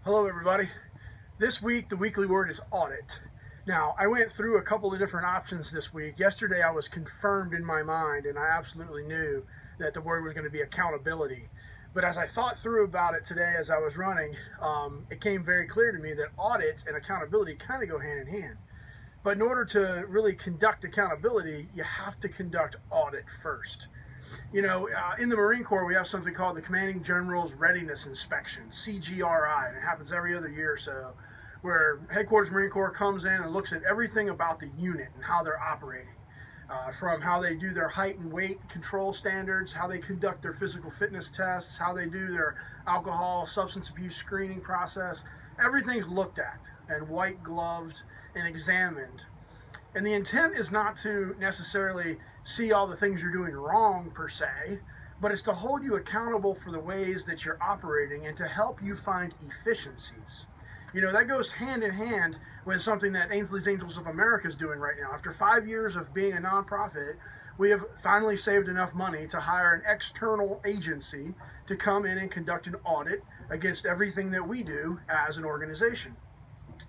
Hello everybody. This week the weekly word is audit. Now I went through a couple of different options this week. Yesterday I was confirmed in my mind and I absolutely knew that the word was going to be accountability. But as I thought through about it today as I was running, it came very clear to me that audit and accountability kind of go hand in hand. But in order to really conduct accountability, you have to conduct audit first. In the Marine Corps, we have something called the Commanding General's Readiness Inspection, CGRI, and it happens every other year or so, where Headquarters Marine Corps comes in and looks at everything about the unit and how they're operating, from how they do their height and weight control standards, how they conduct their physical fitness tests, how they do their alcohol, substance abuse screening process. Everything's looked at and white gloved and examined. And the intent is not to necessarily see all the things you're doing wrong per se, but it's to hold you accountable for the ways that you're operating and to help you find efficiencies. That goes hand in hand with something that Ainsley's Angels of America is doing right now. After 5 years of being a nonprofit, we have finally saved enough money to hire an external agency to come in and conduct an audit against everything that we do as an organization.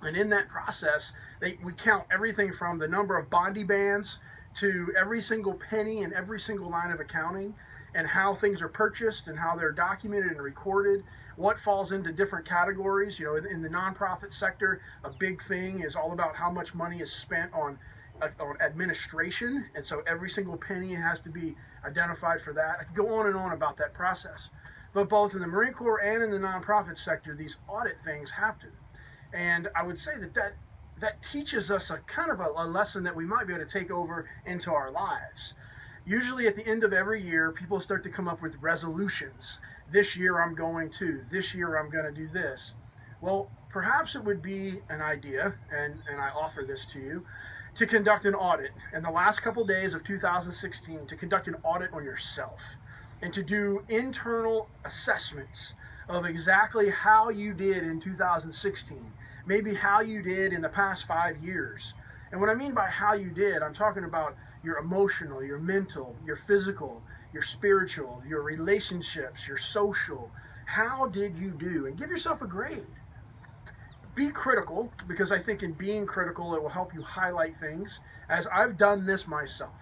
And in that process, we count everything from the number of Bondi bands to every single penny and every single line of accounting, and how things are purchased and how they're documented and recorded, what falls into different categories. In the nonprofit sector, a big thing is all about how much money is spent on administration, and so every single penny has to be identified for that. I could go on and on about that process. But both in the Marine Corps and in the nonprofit sector, these audit things happen. And I would say that teaches us a kind of a lesson that we might be able to take over into our lives. Usually at the end of every year, people start to come up with resolutions. This year I'm going to, this year I'm going to do this. Well, perhaps it would be an idea, and I offer this to you, to conduct an audit in the last couple days of 2016, to conduct an audit on yourself and to do internal assessments of exactly how you did in 2016, maybe how you did in the past 5 years. And what I mean by how you did, I'm talking about your emotional, your mental, your physical, your spiritual, your relationships, your social. How did you do? And give yourself a grade. Be critical, because I think in being critical, it will help you highlight things, as I've done this myself.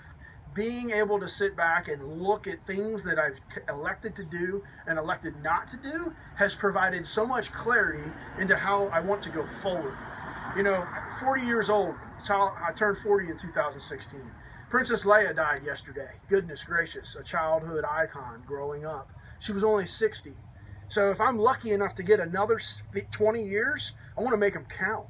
Being able to sit back and look at things that I've elected to do and elected not to do has provided so much clarity into how I want to go forward. 40 years old, so I turned 40 in 2016. Princess Leia died yesterday. Goodness gracious, a childhood icon growing up. She was only 60. So if I'm lucky enough to get another 20 years, I want to make them count.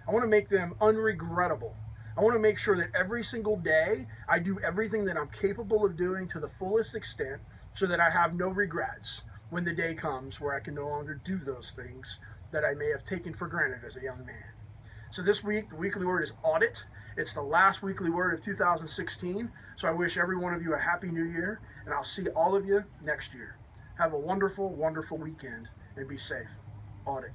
I want to make them unregrettable. I want to make sure that every single day I do everything that I'm capable of doing to the fullest extent, so that I have no regrets when the day comes where I can no longer do those things that I may have taken for granted as a young man. So this week, the weekly word is audit. It's the last weekly word of 2016. So I wish every one of you a happy new year, and I'll see all of you next year. Have a wonderful, wonderful weekend, and be safe. Audit.